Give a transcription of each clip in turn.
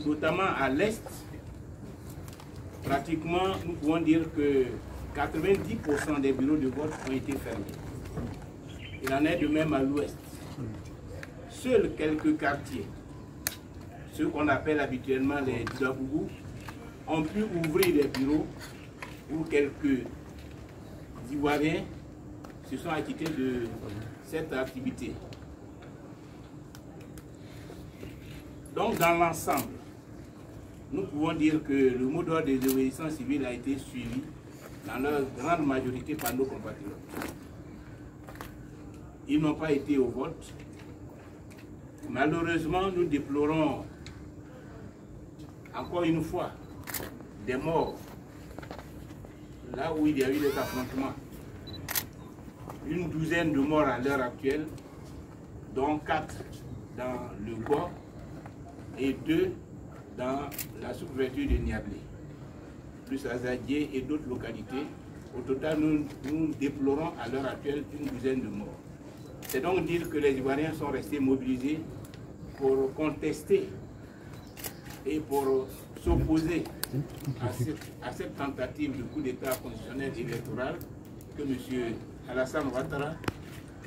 notamment à l'Est, pratiquement, nous pouvons dire que 90% des bureaux de vote ont été fermés. Il en est de même à l'Ouest. Seuls quelques quartiers, ceux qu'on appelle habituellement les Djabougou, ont pu ouvrir des bureaux où quelques Ivoiriens se sont acquittés de cette activité. Donc, dans l'ensemble, nous pouvons dire que le mot d'ordre des désobéissances civiles a été suivi dans leur grande majorité par nos compatriotes. Ils n'ont pas été au vote. Malheureusement, nous déplorons encore une fois des morts là où il y a eu des affrontements. Une douzaine de morts à l'heure actuelle, dont 4 dans le Gord et 2 dans la sous-préfecture de Niablé, plus à Zadier et d'autres localités. Au total, nous déplorons à l'heure actuelle une douzaine de morts. C'est donc dire que les Ivoiriens sont restés mobilisés pour contester et pour s'opposer à cette tentative de coup d'État constitutionnel et électoral que M. Alassane Ouattara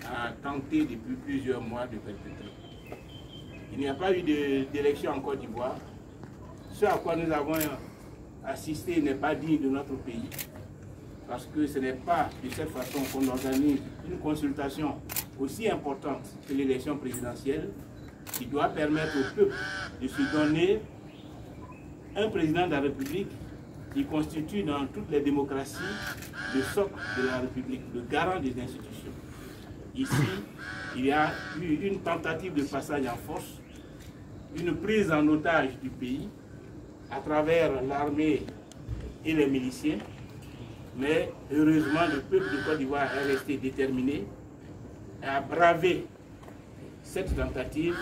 a tenté depuis plusieurs mois de perpétrer. Il n'y a pas eu d'élection en Côte d'Ivoire. Ce à quoi nous avons assisté n'est pas digne de notre pays, parce que ce n'est pas de cette façon qu'on organise une consultation aussi importante que l'élection présidentielle, qui doit permettre au peuple de se donner un président de la République qui constitue dans toutes les démocraties le socle de la République, le garant des institutions. Ici, il y a eu une tentative de passage en force, une prise en otage du pays à travers l'armée et les miliciens, mais heureusement le peuple de Côte d'Ivoire est resté déterminé à braver cette tentative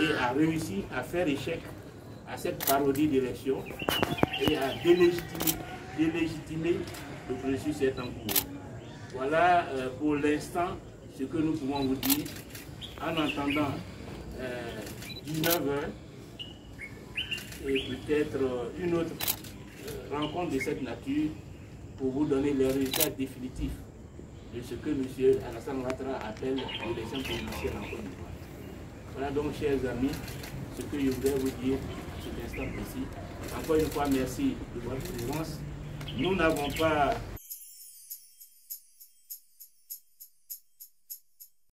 et a réussi à faire échec à cette parodie d'élection et à délégitimer le processus est en cours. Voilà pour l'instant ce que nous pouvons vous dire en attendant 19h et peut-être une autre rencontre de cette nature pour vous donner les résultats définitifs de ce que M. Alassane Ouattara appelle l'élection présidentielle en Côte d'Ivoire. Voilà donc, chers amis, ce que je voudrais vous dire à cet instant précis. Encore une fois, merci de votre présence. Nous n'avons pas